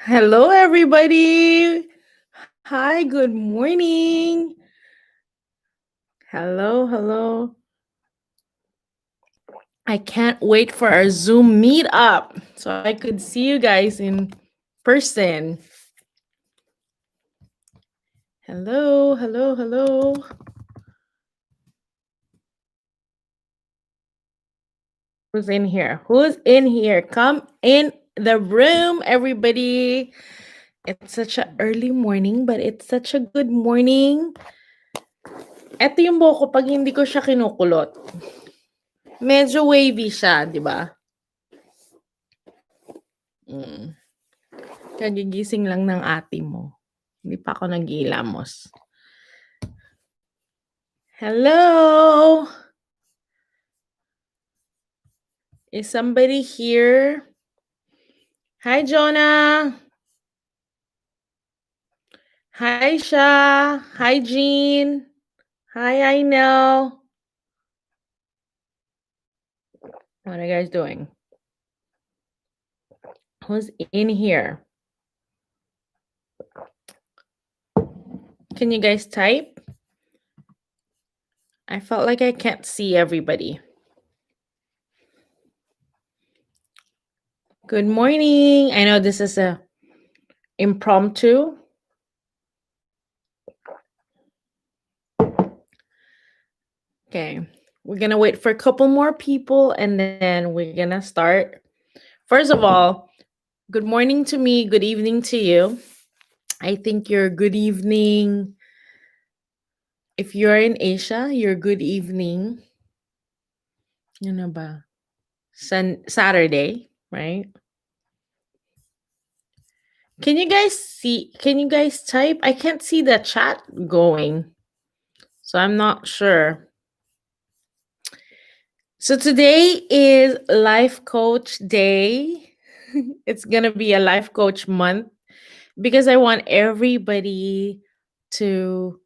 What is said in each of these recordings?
Hello, everybody. Hi, good morning. Hello, hello. I can't wait for our Zoom meetup so I could see you guys in person. Hello, hello, hello. Who's in here? Who's in here? Come in the room, everybody. It's such an early morning, but it's such a good morning. Ito yung buhok ko pag hindi ko siya kinukulot. Medyo wavy siya, di ba? Kagigising lang ng ate mo. Hindi pa ako nag-iilamos. Hello? Is somebody here? Hi, Jonah. Hi, Sha. Hi, Jean. Hi, Ainel. What are you guys doing? Who's in here? Can you guys type? I felt like I can't see everybody. Good morning. I know this is a impromptu. Okay. We're going to wait for a couple more people and then we're going to start. First of all, good morning to me, good evening to you. I think your good evening. If you're in Asia, your good evening. Ano ba? Saturday, right? Can you guys see? Can you guys type? I can't see the chat going. So I'm not sure. So today is Life Coach Day. It's going to be a Life Coach month because I want everybody to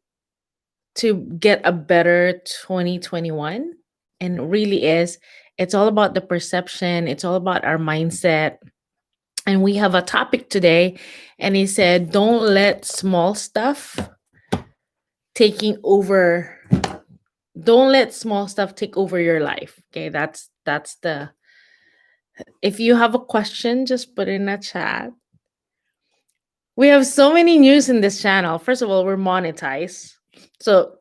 get a better 2021. And it really is, it's all about the perception, it's all about our mindset. And we have a topic today, and he said, don't let small stuff taking over, don't let small stuff take over your life. Okay, that's the, if you have a question, just put in a chat. We have so many news in this channel. First of all, we're monetized. So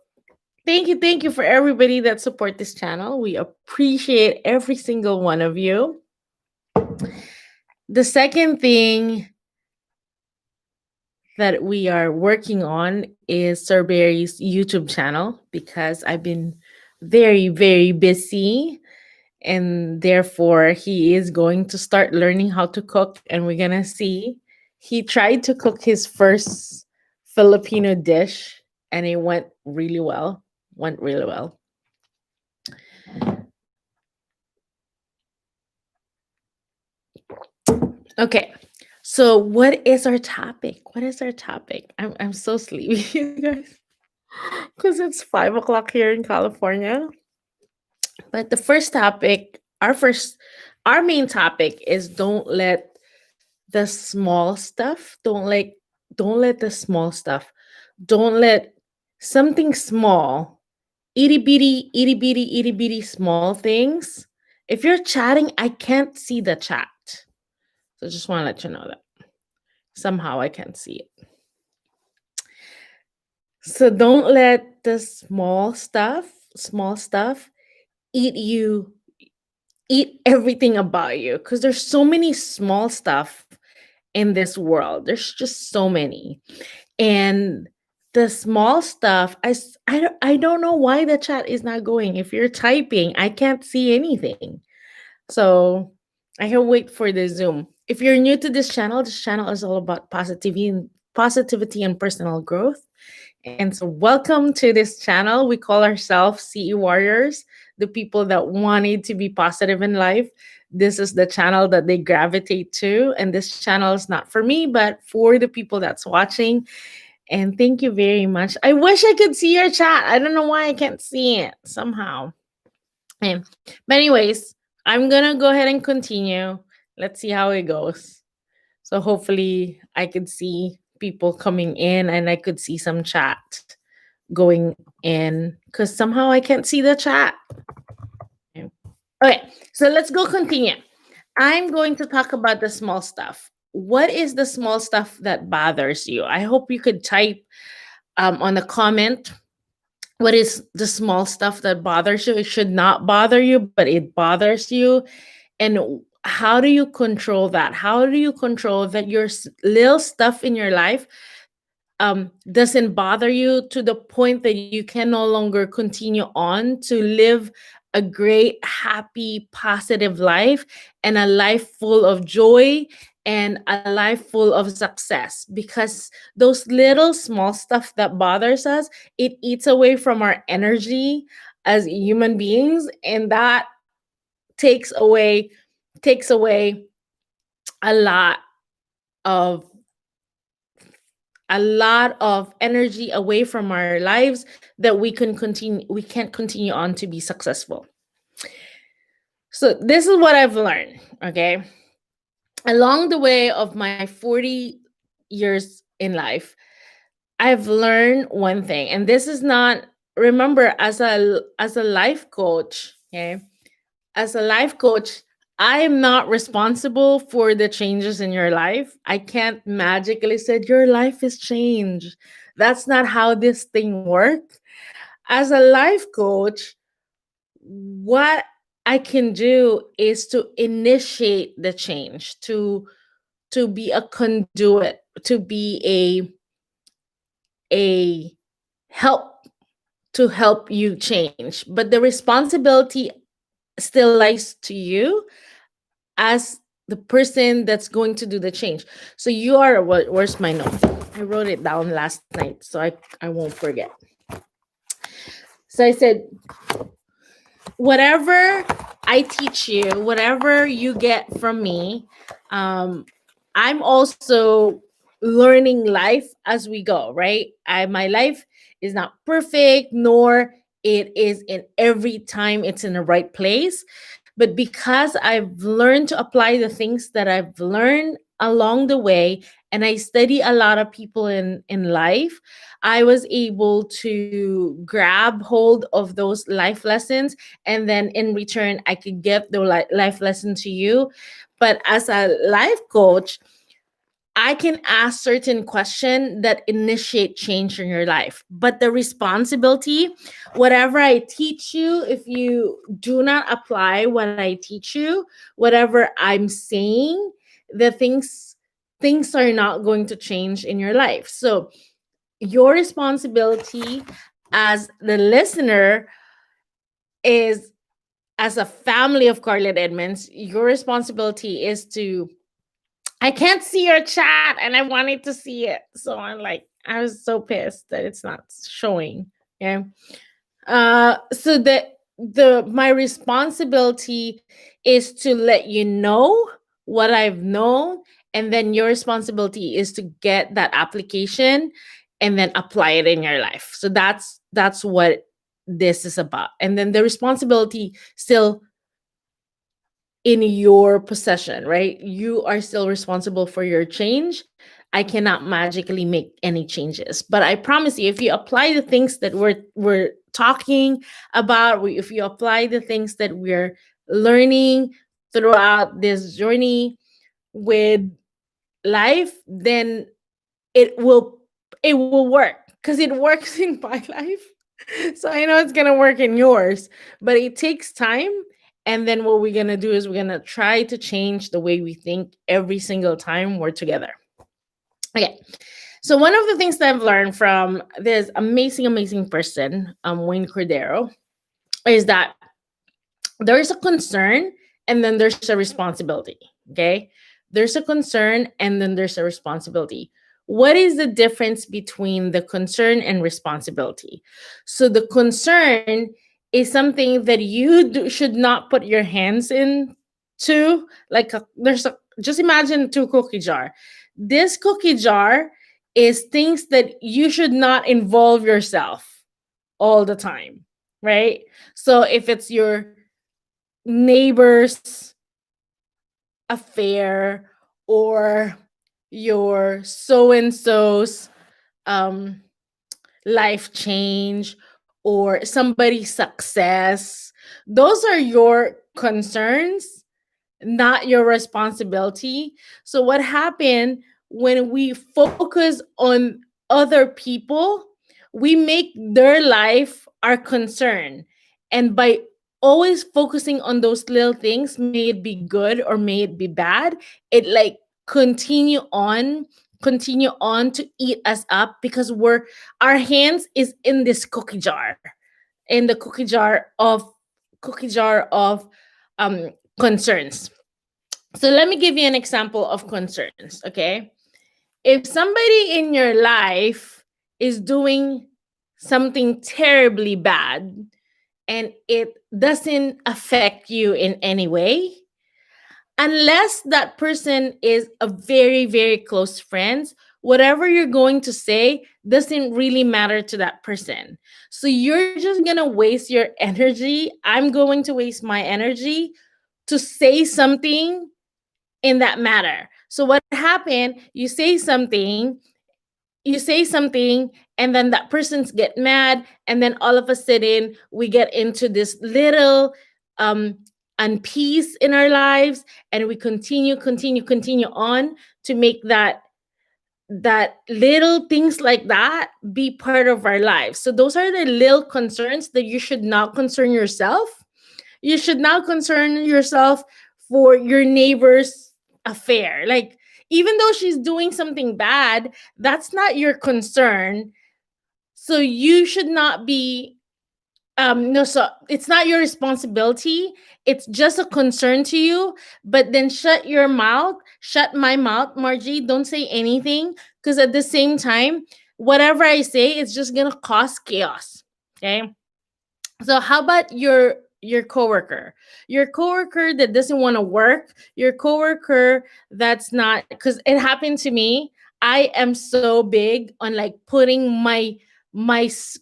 thank you for everybody that support this channel. We appreciate every single one of you. The second thing that we are working on is Sir Barry's YouTube channel because I've been very, very busy, and therefore he is going to start learning how to cook, and we're gonna see. He tried to cook his first Filipino dish and it went really well. Okay. So what is our topic? What is our topic? I'm so sleepy, you guys. Because it's 5 o'clock here in California. But the first topic, our main topic is don't let the small stuff, don't let the small stuff, don't let something small, itty bitty small things. If you're chatting, I can't see the chat. So just want to let you know that. Somehow I can't see it. So don't let the small stuff eat everything about you, because there's so many small stuff in this world. There's just so many. And the small stuff, I don't know why the chat is not going. If you're typing, I can't see anything. So I can wait for the Zoom. If you're new to this channel is all about positivity and personal growth. And so welcome to this channel. We call ourselves CE Warriors, the people that wanted to be positive in life. This is the channel that they gravitate to. And this channel is not for me, but for the people that's watching. And thank you very much. I wish I could see your chat. I don't know why I can't see it somehow. But anyways, I'm going to go ahead and continue. Let's see how it goes. So hopefully I could see people coming in and I could see some chat going in because somehow I can't see the chat. Okay, so let's go continue. I'm going to talk about the small stuff. What is the small stuff that bothers you? I hope you could type on the comment what is the small stuff that bothers you. It should not bother you, but it bothers you. And how do you control that? How do you control that your little stuff in your life doesn't bother you to the point that you can no longer continue on to live a great, happy, positive life and a life full of joy and a life full of success? Because those little small stuff that bothers us, it eats away from our energy as human beings, and that takes away takes away a lot of energy away from our lives that we can't continue on to be successful. So this is what I've learned, okay? Along the way of my 40 years in life, I've learned one thing, and this is not, remember, as a life coach, okay? As a life coach, I am not responsible for the changes in your life. I can't magically say your life is changed. That's not how this thing works. As a life coach, what I can do is to initiate the change, to be a conduit, to be a help, to help you change. But the responsibility still lies to you as the person that's going to do the change. So you are what? Where's my note? I wrote it down last night, so I won't forget. So I said, whatever I teach you, whatever you get from me, I'm also learning life as we go. Right? My life is not perfect, nor it is in every time it's in the right place. But because I've learned to apply the things that I've learned along the way, and I study a lot of people in life, I was able to grab hold of those life lessons, and then in return I could give the life lesson to you. But as a life coach, I can ask certain questions that initiate change in your life. But the responsibility, whatever I teach you, if you do not apply what I teach you, whatever I'm saying, the things are not going to change in your life. So your responsibility as the listener is, as a family of Carlet Edmonds, your responsibility is to, I can't see your chat and I wanted to see it. So I was so pissed that it's not showing. Yeah. So the my responsibility is to let you know what I've known, and then your responsibility is to get that application and then apply it in your life. So that's what this is about. And then the responsibility still in your possession, right? You are still responsible for your change. I cannot magically make any changes, but I promise you, if you apply the things that we're talking about, if you apply the things that we're learning throughout this journey with life, then it will it will work because it works in my life. So I know it's gonna work in yours, but it takes time. And then what we're gonna do is we're gonna try to change the way we think every single time we're together. Okay. So one of the things that I've learned from this amazing, amazing person, Wayne Cordero, is that there is a concern and then there's a responsibility. Okay. There's a concern and then there's a responsibility. What is the difference between the concern and responsibility? So the concern is something that should not put your hands in to, like just imagine two cookie jar. This cookie jar is things that you should not involve yourself all the time, right? So if it's your neighbor's affair, or your so and so's um life change or somebody's success. Those are your concerns, not your responsibility. So what happened when we focus on other people, we make their life our concern. And by always focusing on those little things, may it be good or may it be bad, it like continue on continue on to eat us up because our hands is in this cookie jar, in the cookie jar of concerns. So let me give you an example of concerns, okay? If somebody in your life is doing something terribly bad and it doesn't affect you in any way, unless that person is a very, very close friend, whatever you're going to say doesn't really matter to that person. So you're just going to waste your energy. I'm going to waste my energy to say something in that matter. So what happened? You say something, and then that person's get mad, and then all of a sudden we get into this little um unpeace in our lives, and we continue on to make that little things like that be part of our lives. So those are the little concerns that you should not concern yourself. You should not concern yourself for your neighbor's affair. Like, even though she's doing something bad, that's not your concern. So you should not be no, so it's not your responsibility. It's just a concern to you. But then shut your mouth, shut my mouth, Margie. Don't say anything. Because at the same time, whatever I say, it's just gonna cause chaos. Okay. So how about your coworker? Your coworker that doesn't want to work, your coworker that's not, cuz it happened to me. I am so big on like putting my s-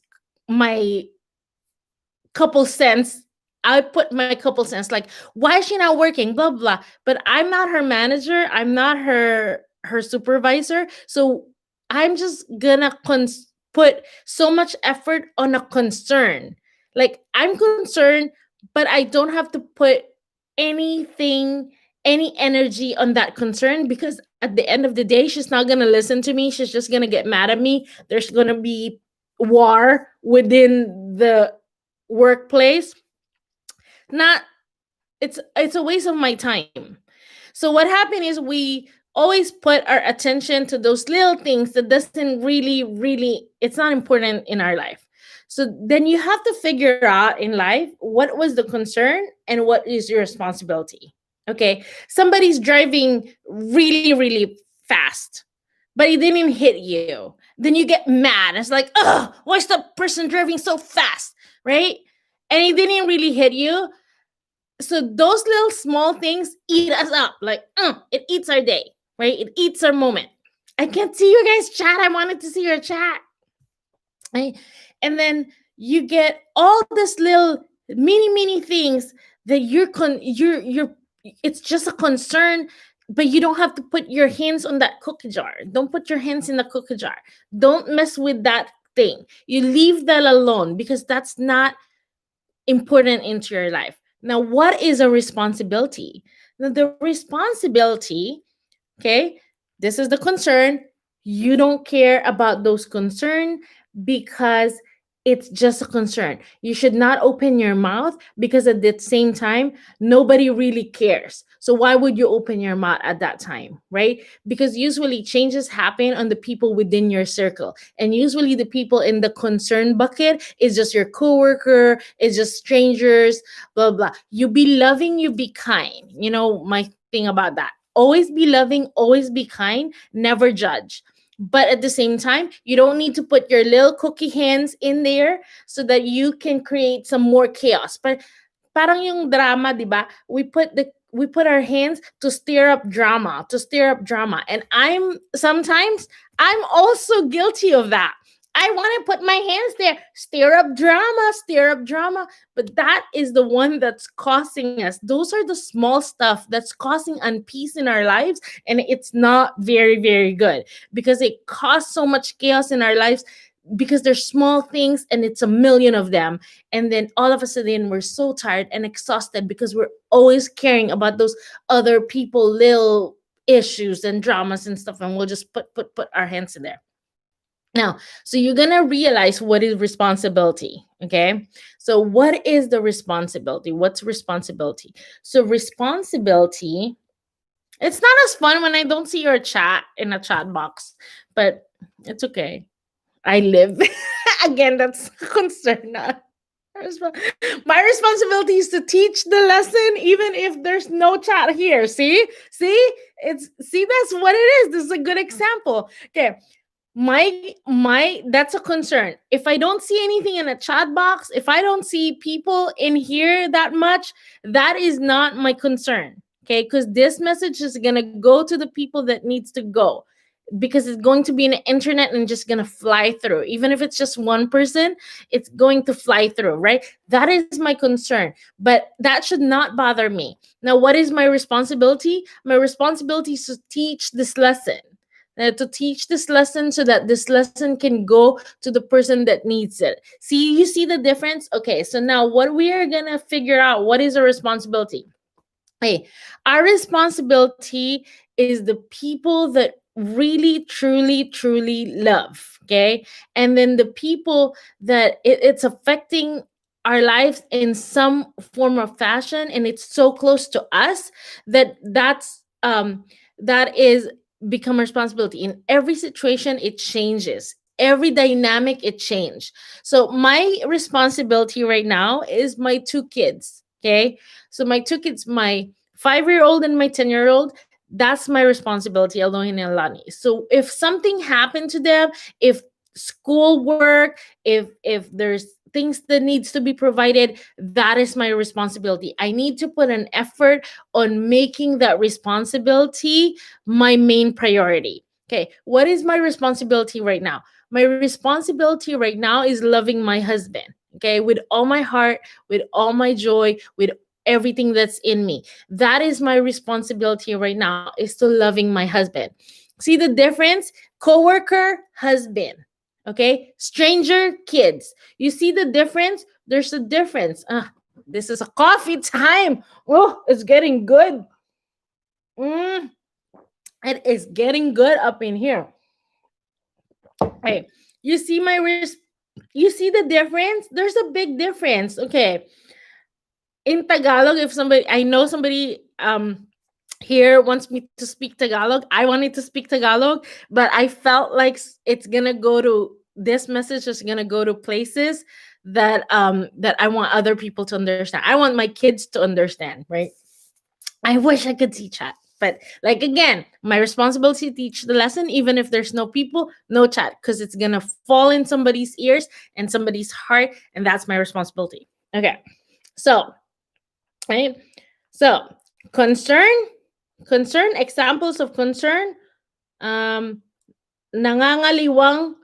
my couple cents. I put my couple cents like, why is she not working, blah blah. But I'm not her manager, I'm not her supervisor. So I'm just gonna put so much effort on a concern. Like, I'm concerned, but I don't have to put anything, any energy on that concern, because at the end of the day, she's not gonna listen to me. She's just gonna get mad at me. There's gonna be war within the workplace. Not It's a waste of my time. So what happened is we always put our attention to those little things that doesn't really, it's not important in our life. So then you have to figure out in life what was the concern and what is your responsibility. Okay, somebody's driving really fast, but he didn't hit you. Then you get mad. It's like, oh, why is the person driving so fast, right? And he didn't really hit you. So those little small things eat us up. Like, it eats our day, right? It eats our moment. I can't see your guys' chat. I wanted to see your chat. Right? And then you get all this little mini things that you're it's just a concern, but you don't have to put your hands on that cookie jar. Don't put your hands in the cookie jar. Don't mess with that thing. You leave that alone because that's not important into your life. Now, what is a responsibility? Now, the responsibility, okay, this is the concern. You don't care about those concern because it's just a concern. You should not open your mouth because at the same time, nobody really cares. So why would you open your mouth at that time, right? Because usually changes happen on the people within your circle. And usually the people in the concern bucket is just your coworker, it's just strangers, blah blah. You be loving, you be kind. You know my thing about that. Always be loving, always be kind, never judge. But at the same time, you don't need to put your little cookie hands in there so that you can create some more chaos. But parang yung drama, 'di ba? We put our hands to stir up drama, to stir up drama. And I'm also guilty of that. I want to put my hands there, stir up drama. But that is the one that's causing us. Those are the small stuff that's causing unpeace in our lives. And it's not very, very good because it causes so much chaos in our lives because there's small things and it's a million of them. And then all of a sudden we're so tired and exhausted because we're always caring about those other people, little issues and dramas and stuff. And we'll just put our hands in there. Now, so you're going to realize what is responsibility. Okay. So, what is the responsibility? What's responsibility? So, responsibility, it's not as fun when I don't see your chat in a chat box, but it's okay. I live. Again, that's a concern. My responsibility is to teach the lesson, even if there's no chat here. See, that's what it is. This is a good example. Okay, my that's a concern. If I don't see anything in a chat box, if I don't see people in here that much, that is not my concern. Okay, because this message is gonna go to the people that needs to go, because it's going to be in the internet and just gonna fly through. Even if it's just one person, it's going to fly through, right? That is my concern. But that should not bother me. Now, what is my responsibility? My responsibility is to teach this lesson. To teach this lesson so that this lesson can go to the person that needs it. See, you see the difference? Okay, so now what we are gonna figure out, what is a responsibility? Hey, our responsibility is the people that really, truly, truly love. Okay. And then the people that it's affecting our lives in some form of fashion, and it's so close to us that that is become responsibility. In every situation, it changes. Every dynamic, it changed. So my responsibility right now is my two kids. Okay. So my two kids, my 5-year old and my 10-year old, that's my responsibility, Elohim and Lani. So if something happened to them, if school work, if there's things that needs to be provided, that is my responsibility. I need to put an effort on making that responsibility my main priority. Okay, what is my responsibility right now? My responsibility right now is loving my husband, okay, with all my heart, with all my joy, with everything that's in me. That is my responsibility right now, is to loving my husband. See the difference? Coworker, husband. Okay? Stranger, kids. You see the difference? There's a difference. This is a coffee time. Oh, it's getting good. Mm, it is getting good up in here. Hey, you see you see the difference? There's a big difference. Okay, in Tagalog, if somebody, I know somebody here wants me to speak Tagalog. I wanted to speak Tagalog, but I felt like it's gonna go to, this message is gonna go to places that that I want other people to understand. I want my kids to understand, right? I wish I could teach that. But like again, my responsibility to teach the lesson, even if there's no people, no chat, because it's gonna fall in somebody's ears and somebody's heart, and that's my responsibility. Okay, so right, so concern, examples of concern, um nangangaliwang,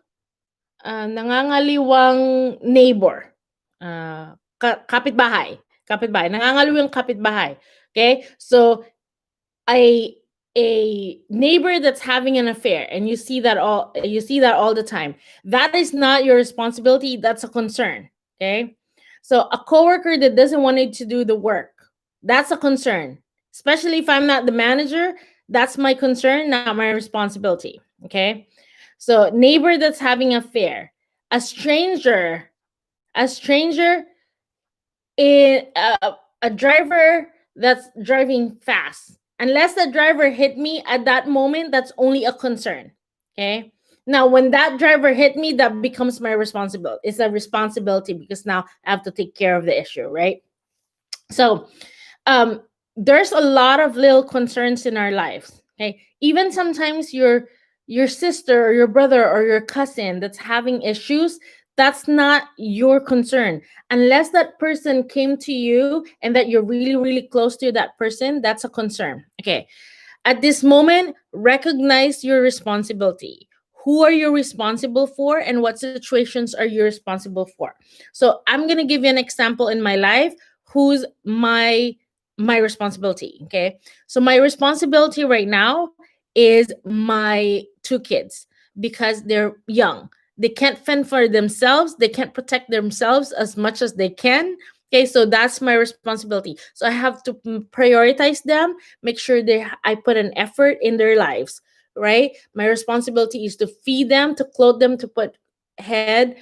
neighbor, kapitbahay, nangangaliwang kapitbahay. Okay, so a neighbor that's having an affair, and you see that all the time. That is not your responsibility, that's a concern. Okay, so a coworker that doesn't want you to do the work, that's a concern. Especially if I'm not the manager, that's my concern, not my responsibility. Okay, so neighbor that's having an affair, a stranger, a stranger in a driver that's driving fast. Unless the driver hit me at that moment, that's only a concern. Okay. Now, when that driver hit me, that becomes my responsibility. It's a responsibility because now I have to take care of the issue, right? So, there's a lot of little concerns in our lives. Okay, even sometimes your sister or your brother or your cousin that's having issues, that's not your concern unless that person came to you and that you're really, really close to that person. That's a concern. Okay, at this moment, recognize your responsibility. who are you responsible for and what situations are you responsible for. So I'm going to give you an example in my life who's my responsibility, okay? So my responsibility right now is my two kids because they're young. They can't fend for themselves, they can't protect themselves as much as they can. Okay, so that's my responsibility. So I have to prioritize them, make sure I put an effort in their lives, right? My responsibility is to feed them, to clothe them, to put head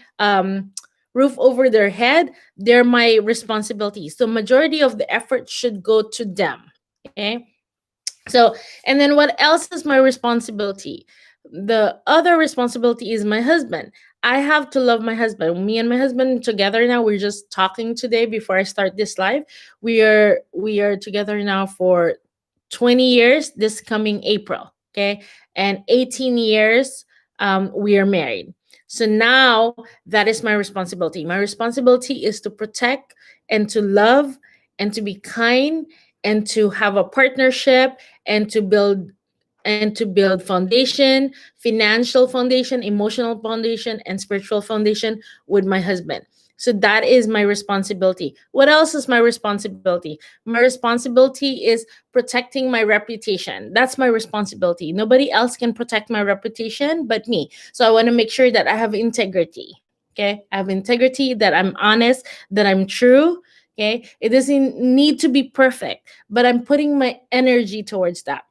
roof over their head. They're my responsibility. So majority of the effort should go to them. Okay. So, and then what else is my responsibility? The other responsibility is my husband. I have to love my husband. Me and my husband together now. We're just talking today before I start this live. We are together now for 20 years this coming April. Okay. And 18 years we are married. So now that is my responsibility. My responsibility is to protect and to love and to be kind and to have a partnership and to build foundation, financial foundation, emotional foundation, and spiritual foundation with my husband. So that is my responsibility. What else is my responsibility? My responsibility is protecting my reputation. That's my responsibility. Nobody else can protect my reputation but me. So I want to make sure that I have integrity. Okay? I have integrity, that I'm honest, that I'm true. Okay? It doesn't need to be perfect, but I'm putting my energy towards that.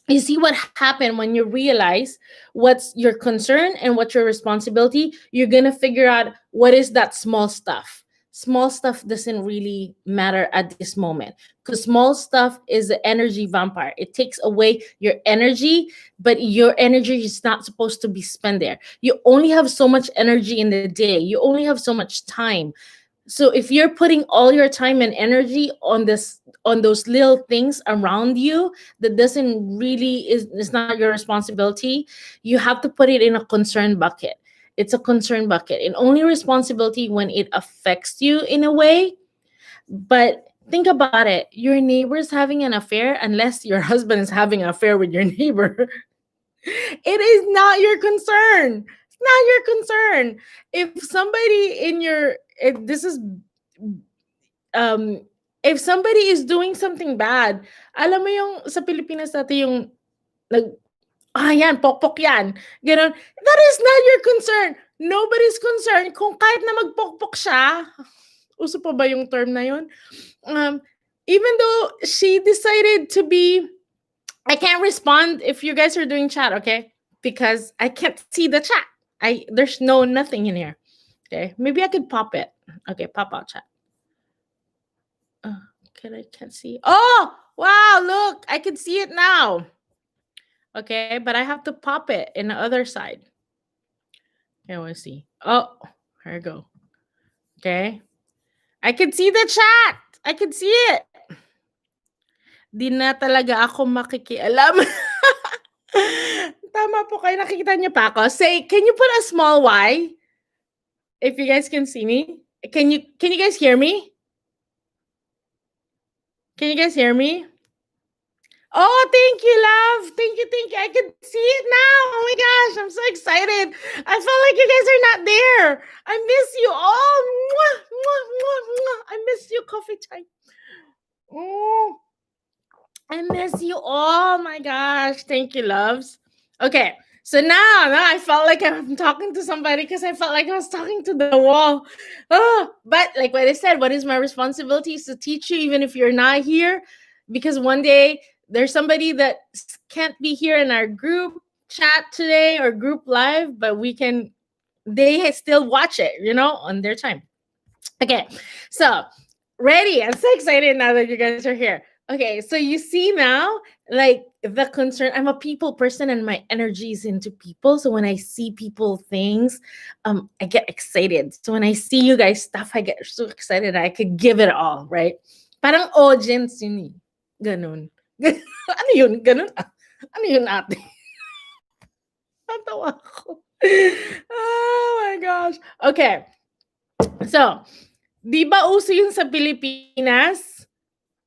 You see what happened when you realize what's your concern and what's your responsibility. You're gonna figure out what is that small stuff. Small stuff doesn't really matter at this moment because small stuff is an energy vampire. It takes away your energy, but your energy is not supposed to be spent there. You only have so much energy in the day, you only have so much time. So if you're putting all your time and energy on those little things around you that doesn't really is not your responsibility, you have to put it in a concern bucket. It's a concern bucket and only responsibility when it affects you in a way. But think about it, your neighbor's having an affair, unless your husband is having an affair with your neighbor, it is not your concern. It's not your concern. If somebody in your if this is um if somebody is doing something bad, alam mo yung sa Pilipinas natin yung nag yan, pokpok yan. Ganon. That is not your concern. Nobody's concerned kung kahit na magpokpok siya. Uso pa ba yung term na yun? Um, Even though she decided to be, I can't respond if you guys are doing chat, okay? Because I can't see the chat. There's nothing in here. Okay, maybe I could pop it. Okay, pop out chat. I can't see. Oh, wow! Look, I can see it now. Okay, but I have to pop it in the other side. Okay, I want to see. Oh, here we go. Okay, I can see the chat. I can see it. Di na talaga ako makikialam. Tama po kayo. Nakikita niyo pa ako. Say, can you put a small Y? If you guys can see me. Can you guys hear me? Can you guys hear me? Oh, thank you, love. Thank you, thank you. I can see it now. Oh my gosh, I'm so excited. I felt like you guys are not there. I miss you all. Mwah, mwah, mwah, mwah. I miss you, coffee time. Oh, I miss you all. My gosh. Thank you, loves. Okay. So now I felt like I'm talking to somebody because I felt like I was talking to the wall. Oh, but like what I said, what is my responsibility is to teach you even if you're not here, because one day there's somebody that can't be here in our group chat today or group live, but they still watch it, on their time. Okay, so ready. I'm so excited now that you guys are here. Okay, so you see now, like the concern, I'm a people person and my energy is into people. So when I see people things, I get excited. So when I see you guys stuff, I get so excited. I could give it all, right? Parang audience yun eh. Ganun. Ano yun? Ganun? Ano yun ate? Natawa ako. Oh my gosh. Okay. So, di ba uso yun sa Pilipinas?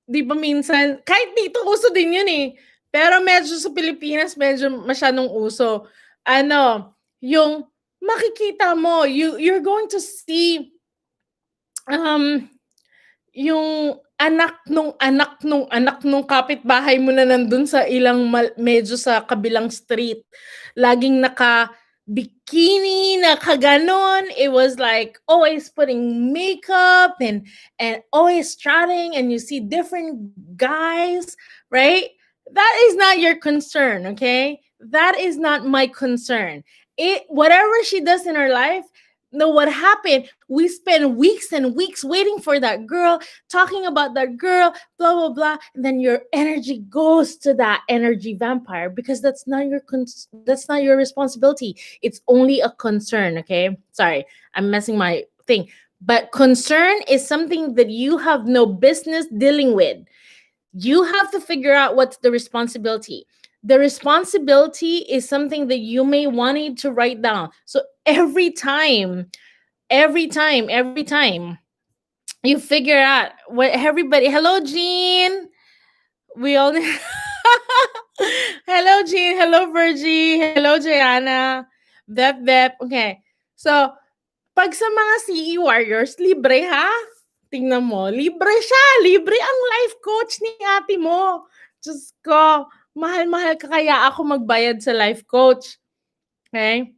Di ba minsan, kahit dito uso din yun eh. Pero medyo sa Pilipinas, medyo masyadong uso. ano, yung makikita mo, you're going to see um yung anak nung kapitbahay mo na nandun sa medyo sa kabilang street, laging naka-bikini, nakaganon. It was like always putting makeup and always strutting, and you see different guys, right? That is not your concern, okay? That is not my concern. It whatever she does in her life, no, what happened? We spend weeks and weeks waiting for that girl, talking about that girl, blah blah blah, and then your energy goes to that energy vampire because that's not your responsibility. It's only a concern. Okay, sorry, I'm messing my thing. But concern is something that you have no business dealing with. You have to figure out what's the responsibility. The responsibility is something that you may want to write down. So every time you figure out what everybody. Hello, Jean. We all. Hello, Jean. Hello, Virgie. Hello, Jayana. Bep. Okay. So, pag sa mga CE Warriors, libre ha? Tingnan mo, libre siya. Libre ang life coach ni ate mo. Diyos ko, mahal-mahal ka kaya ako magbayad sa life coach. Okay?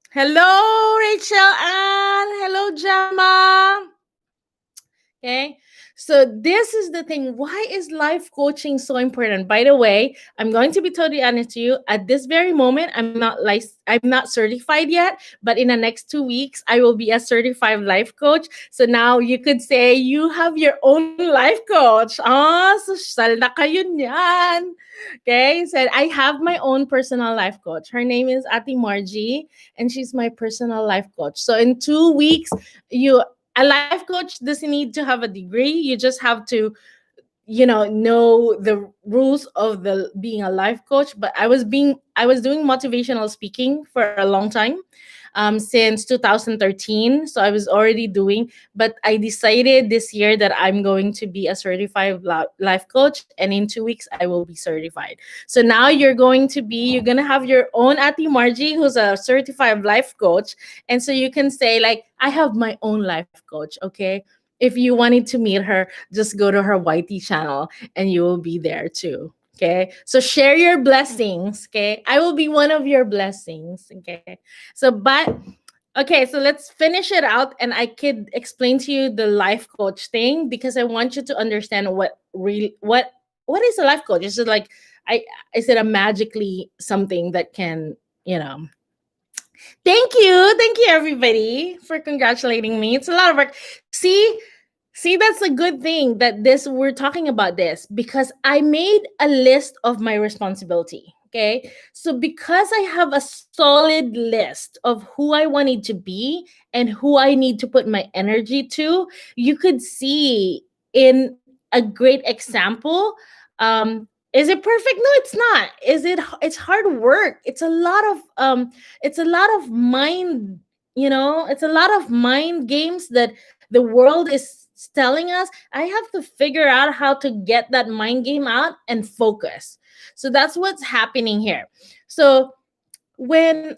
Hello, Rachel Ann. Hello, Jama. Okay. So this is the thing. Why is life coaching so important? By the way, I'm going to be totally honest to you. At this very moment, I'm not certified yet, but in the next 2 weeks, I will be a certified life coach. So now you could say you have your own life coach. Ah, social na kayo niyan. Okay. Said I have my own personal life coach. Her name is Ati Margie, and she's my personal life coach. So in 2 weeks, you a life coach doesn't need to have a degree. You just have to, know the rules of the being a life coach. But I was doing motivational speaking for a long time, since 2013. So I was already doing, but I decided this year that I'm going to be a certified life coach, and in 2 weeks I will be certified. So now you're gonna have your own Ati Margie, who's a certified life coach, and so you can say like, I have my own life coach. Okay. If you wanted to meet her, just go to her YT channel and you will be there too. Okay. So share your blessings. Okay. I will be one of your blessings. Okay. So, but okay, so let's finish it out, and I could explain to you the life coach thing because I want you to understand what is a life coach. Is it like I is it a magically something that can, you know, thank you everybody for congratulating me. It's a lot of work. See, that's a good thing that this we're talking about this because I made a list of my responsibility. Okay. So because I have a solid list of who I wanted to be and who I need to put my energy to, you could see in a great example. Is it perfect? No, it's not. It's hard work. It's a lot of mind, it's a lot of mind games that the world is telling us. I have to figure out how to get that mind game out and focus. So that's what's happening here. So when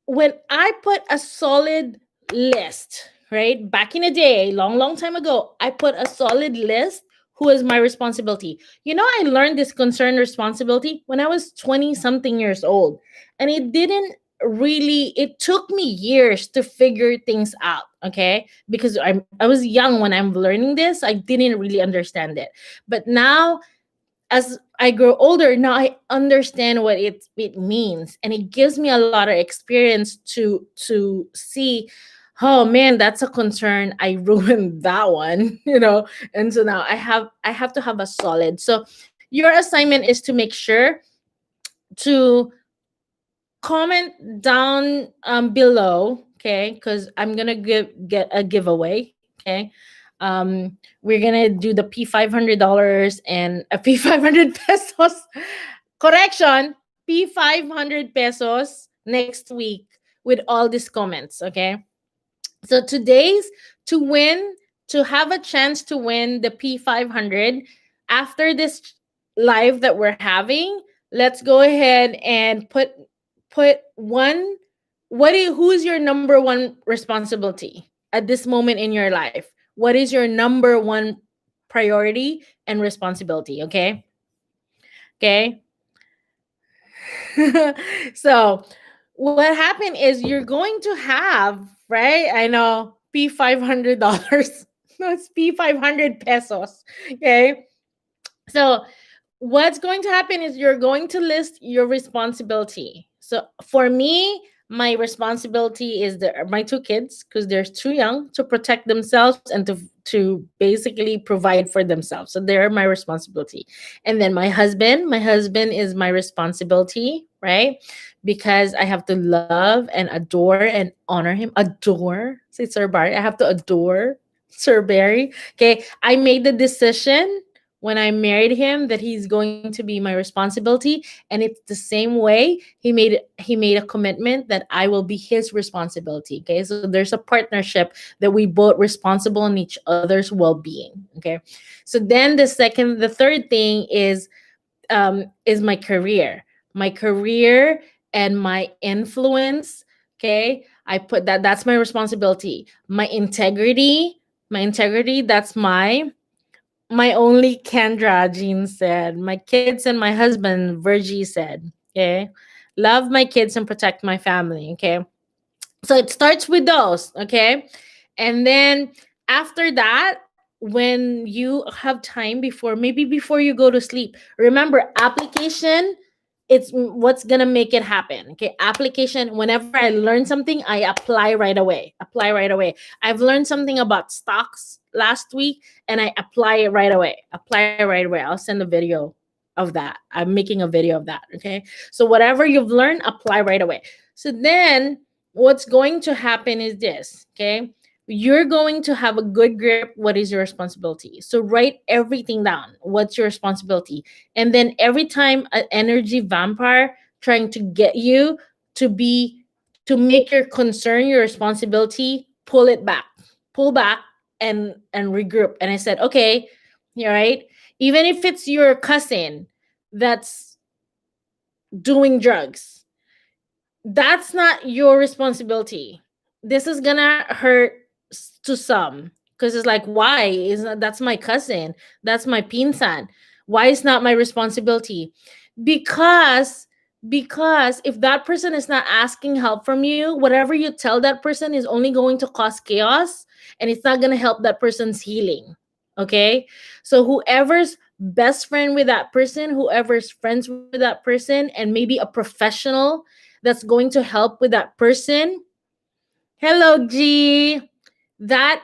when I put a solid list, right? Back in the day, long time ago, I put a solid list. Who is my responsibility? I learned this concern responsibility when I was 20 something years old. And it took me years to figure things out. Okay. Because I was young when I'm learning this. I didn't really understand it. But now, as I grow older, now I understand what it means, and it gives me a lot of experience to see. Oh man, that's a concern. I ruined that one, And so now I have to have a solid. So your assignment is to make sure to comment down below, okay? Because I'm gonna get a giveaway, okay? We're gonna do the P $500 and a P 500 pesos. Correction, P 500 pesos next week with all these comments, okay? So today's to win, to have a chance to win the P 500 after this live that we're having. Let's go ahead and put one, who's your number one responsibility at this moment in your life? What is your number one priority and responsibility? Okay. Okay. So what happened is you're going to have, right? I know, P $500. No, it's P 500 pesos. Okay. So what's going to happen is you're going to list your responsibility. So for me, my responsibility is my two kids, because they're too young to protect themselves and to basically provide for themselves. So they're my responsibility. And then my husband is my responsibility, right? Because I have to love and adore and honor him. Adore, say Sir Barry. I have to adore Sir Barry. Okay, I made the decision when I married him that he's going to be my responsibility, and it's the same way he made a commitment that I will be his responsibility. Okay, so there's a partnership that we both responsible in each other's well-being. Okay, so then the third thing is my career, and my influence. Okay, I put that's my responsibility. My integrity, that's my only Kendra, Jean said. My kids and my husband, Virgie said. Okay. Love my kids and protect my family. Okay. So it starts with those. Okay. And then after that, when you have time before you go to sleep, remember application. It's what's gonna make it happen. Okay, application. Whenever I learn something, I apply right away. I've learned something about stocks last week, and I apply it right away. I'll send a video of that. I'm making a video of that. Okay, so whatever you've learned, apply right away. So then what's going to happen is this. Okay, you're going to have a good grip. What is your responsibility? So write everything down. What's your responsibility? And then every time an energy vampire trying to get you to make your concern your responsibility, pull back and regroup. And I said, okay, you're right. Even if it's your cousin that's doing drugs, that's not your responsibility. This is gonna hurt to some, because it's like, why is that's my cousin, that's my pinsan, why is not my responsibility? Because because if that person is not asking help from you, whatever you tell that person is only going to cause chaos, and it's not going to help that person's healing. Okay, so whoever's best friend with that person, whoever's friends with that person, and maybe a professional that's going to help with that person. Hello, G. That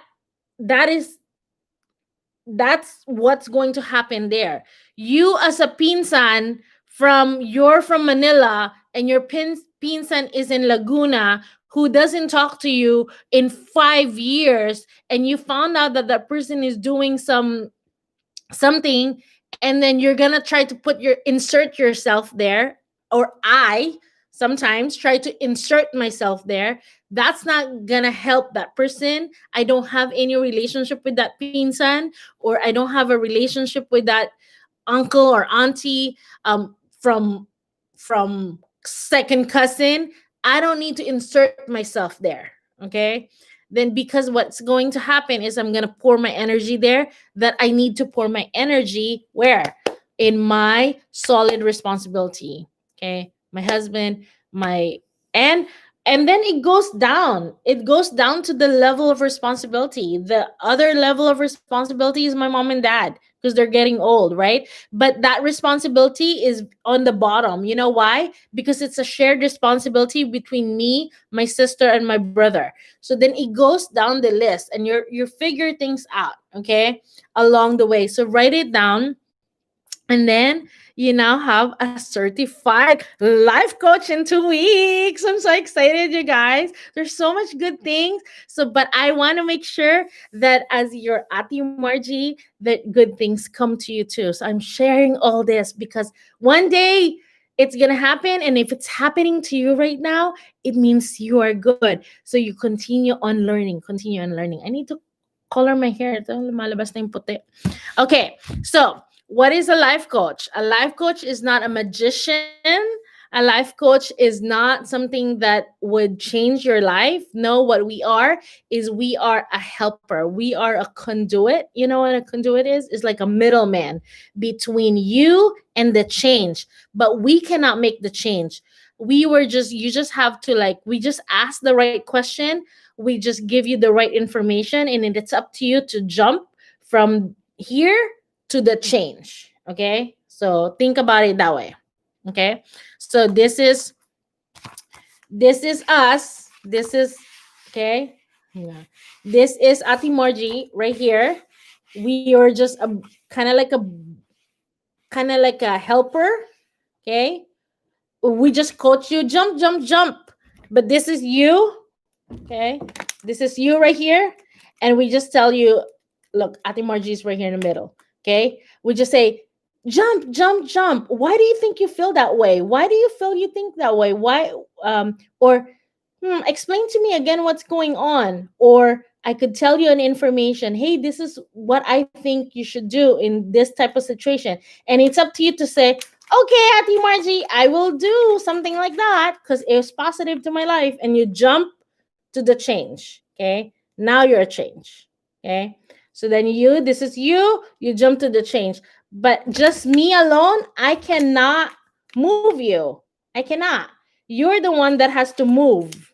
that is that's what's going to happen there. You as a pinsan, you're from Manila, and your pinsan is in Laguna, who doesn't talk to you in 5 years, and you found out that that person is doing something, and then you're gonna try to insert yourself there, or I sometimes try to insert myself there. That's not gonna help that person. I don't have any relationship with that pinsan, or I don't have a relationship with that uncle or auntie, from second cousin. I don't need to insert myself there. Okay, then because what's going to happen is I'm going to pour my energy there, that I need to pour my energy where? In my solid responsibility. Okay, my husband, my and and then it goes down to the level of responsibility. The other level of responsibility is my mom and dad, because they're getting old, right? But that responsibility is on the bottom. You know why? Because it's a shared responsibility between me, my sister, and my brother. So then it goes down the list, and you figure things out, okay, along the way. So write it down, and then you now have a certified life coach in 2 weeks. I'm so excited, you guys. There's so much good things. So, but I want to make sure that as your Ati Margie, that good things come to you too. So I'm sharing all this because one day it's going to happen. And if it's happening to you right now, it means you are good. So you continue on learning. I need to color my hair. Ito, lumalabas na yung puti. Okay, so what is a life coach? A life coach is not a magician. A life coach is not something that would change your life. No, what we are is we are a helper. We are a conduit. You know what a conduit is? It's like a middleman between you and the change. But we cannot make the change. You just have to, like, we just ask the right question. We just give you the right information, and then it's up to you to jump from here to the change. Okay. So think about it that way. Okay. So this is us. This is okay. Yeah. This is Ati Margie right here. We are just a kind of like a helper. Okay. We just coach you, jump, jump, jump. But this is you. Okay. This is you right here. And we just tell you, look, Ati Margie is right here in the middle. Okay. We just say, jump, jump, jump. Why do you think you feel that way? Why do you feel you think that way? Why? Or explain to me again what's going on. Or I could tell you an information. Hey, this is what I think you should do in this type of situation. And it's up to you to say, okay, Ati Margie, I will do something like that because it was positive to my life. And you jump to the change. Okay. Now you're a change. Okay. So then this is you jump to the change. But just me alone, I cannot move you. I cannot. You're the one that has to move.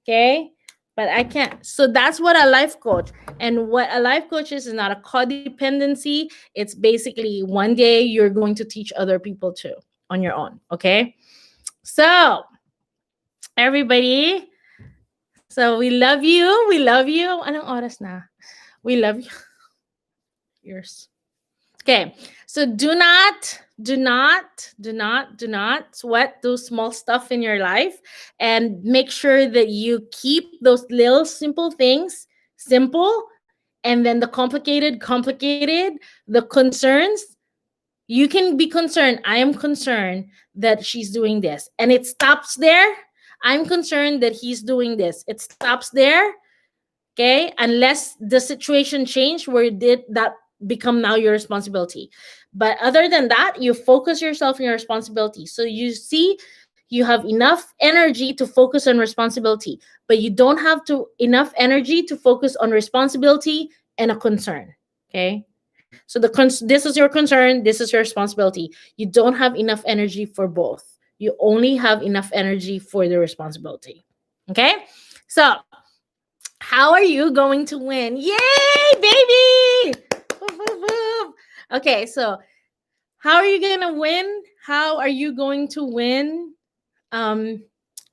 Okay. But I can't. So that's what a life coach. And what a life coach is not a codependency. It's basically one day you're going to teach other people too on your own. Okay. So, everybody, so we love you. We love you. Anong oras na? We love you. Yours. Okay. So do not sweat those small stuff in your life, and make sure that you keep those little simple things simple, and then the complicated, the concerns. You can be concerned. I am concerned that she's doing this, and it stops there. I'm concerned that he's doing this. It stops there. Okay, unless the situation changed where did that become now your responsibility. But other than that, you focus yourself on your responsibility. So you see, you have enough energy to focus on responsibility, but you don't have to enough energy to focus on responsibility and a concern. Okay, so this is your concern, this is your responsibility. You don't have enough energy for both. You only have enough energy for the responsibility. Okay, so how are you going to win? Yay, baby! Woof, woof, woof. Okay, so how are you going to win? How are you going to win um,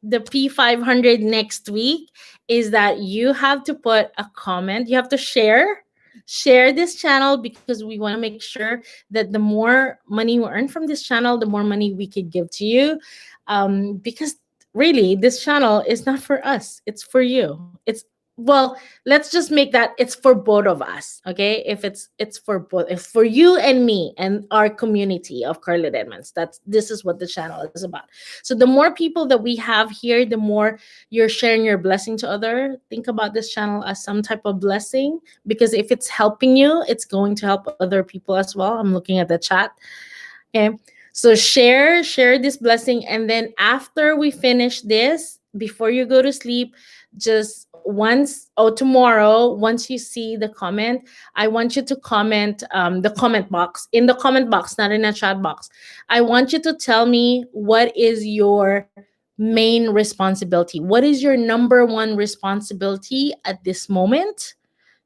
the P500 next week? Is that you have to put a comment. You have to share this channel, because we want to make sure that the more money we earn from this channel, the more money we could give to you. Because really, this channel is not for us. It's for you. Well, let's just make that it's for both of us. Okay, if it's for both, if for you and me and our community of Carlet Edmonds. This is what the channel is about. So the more people that we have here, the more you're sharing your blessing to other. Think about this channel as some type of blessing, because if it's helping you, it's going to help other people as well. I'm looking at the chat. Okay, so share this blessing, and then after we finish this, before you go to sleep, just tomorrow, once you see the comment, I want you to comment the comment box, in the comment box, not in a chat box. I want you to tell me what is your main responsibility. What is your number one responsibility at this moment?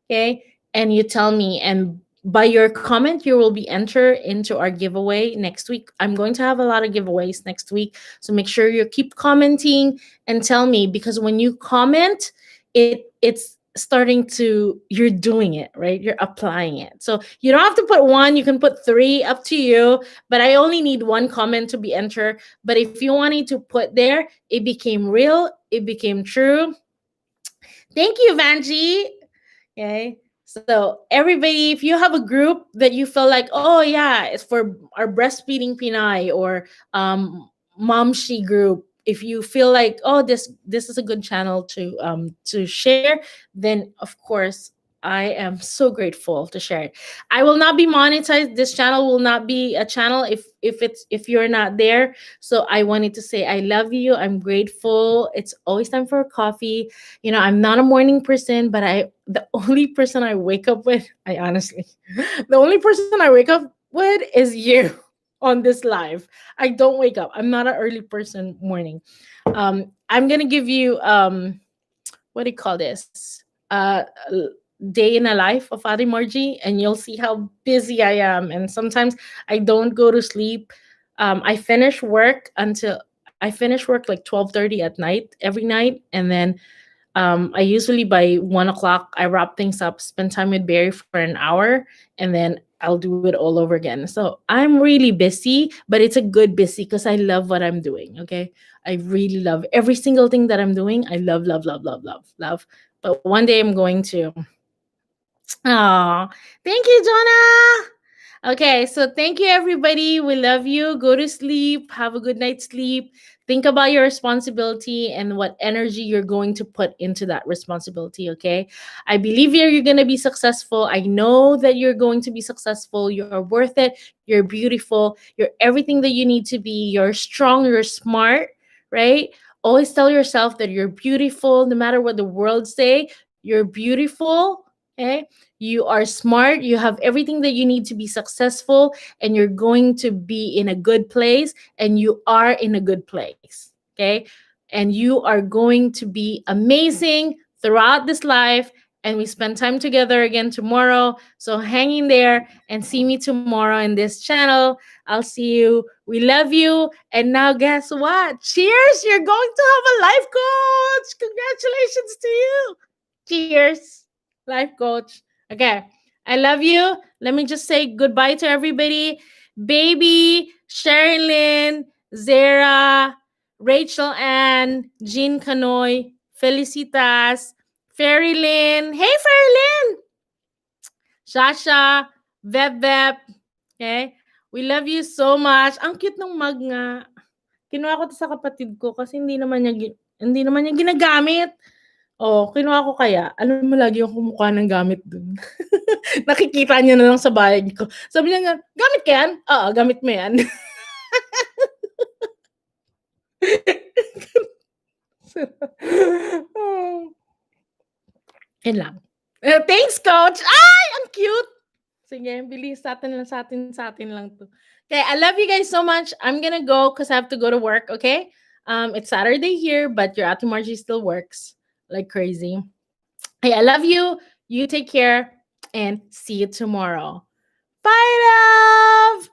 Okay. And you tell me, and by your comment, you will be entered into our giveaway next week. I'm going to have a lot of giveaways next week. So make sure you keep commenting and tell me, because when you comment, it's starting to, you're doing it, right? You're applying it. So you don't have to put one, you can put three, up to you. But I only need one comment to be entered. But if you wanted to put there, it became real, it became true. Thank you, Vanji. Okay. So everybody, if you have a group that you feel like, oh yeah, it's for our breastfeeding Pinay, or Momshi group, if you feel like, oh, this is a good channel to share, then of course I am so grateful to share it. I will not be monetized. This channel will not be a channel if you're not there. So I wanted to say I love you. I'm grateful. It's always time for a coffee. I'm not a morning person, but the only person I wake up with, I honestly, the only person I wake up with is you on this live. I don't wake up. I'm not an early person morning. I'm gonna give you what do you call this? Day in a life of Adi Margie, and you'll see how busy I am. And sometimes I don't go to sleep. I finish work like 12:30 at night every night, and then I usually by 1 o'clock I wrap things up, spend time with Barry for an hour, and then I'll do it all over again. So I'm really busy, but it's a good busy because I love what I'm doing. Okay, I really love every single thing that I'm doing. I love, love, love, love, love, love. But one day I'm going to. Oh, thank you, Jonah. Okay, so thank you, everybody. We love you. Go to sleep. Have a good night's sleep. Think about your responsibility and what energy you're going to put into that responsibility. Okay, I believe you're going to be successful. I know that you're going to be successful. You're worth it. You're beautiful. You're everything that you need to be. You're strong. You're smart. Right? Always tell yourself that you're beautiful. No matter what the world say, you're beautiful. Okay, you are smart, you have everything that you need to be successful, and you're going to be in a good place, and you are in a good place. Okay, and you are going to be amazing throughout this life, and we spend time together again tomorrow. So hang in there and see me tomorrow in this channel. I'll see you. We love you. And now guess what? Cheers, you're going to have a life coach. Congratulations to you. Cheers, life coach. Okay. I love you. Let me just say goodbye to everybody. Baby, Sherilyn, Zara, Rachel Ann, Jean Canoy, Felicitas, Fairy Lynn. Hey, Fairy Lynn! Shasha, Veb. Okay? We love you so much. Ang cute ng mug nga. Kinuha ko to sa kapatid ko kasi hindi naman niya ginagamit. Oh, kinuha ko kaya. Alam mo, lagi yung kumukuha ng gamit dun. Nakikita niya na lang sa bahay ko. Sabi niya nga, gamit ka yan? Oo, gamit mo yan. Oh, yun lang. Thanks, coach. Ay, ang cute. Sige, bilis sa atin lang to. Okay, I love you guys so much. I'm gonna go because I have to go to work, okay? It's Saturday here, but your Ate Margie still works like crazy. Hey, I love you. You take care and see you tomorrow. Bye, love.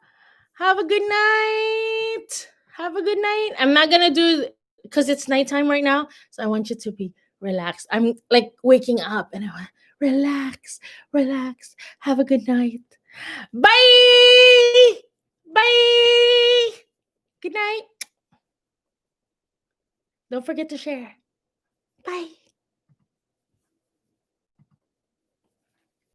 Have a good night. Have a good night. I'm not gonna do because it's nighttime right now, so I want you to be relaxed. I'm like waking up and I want relax, relax. Have a good night. Bye. Bye. Good night. Don't forget to share. Bye.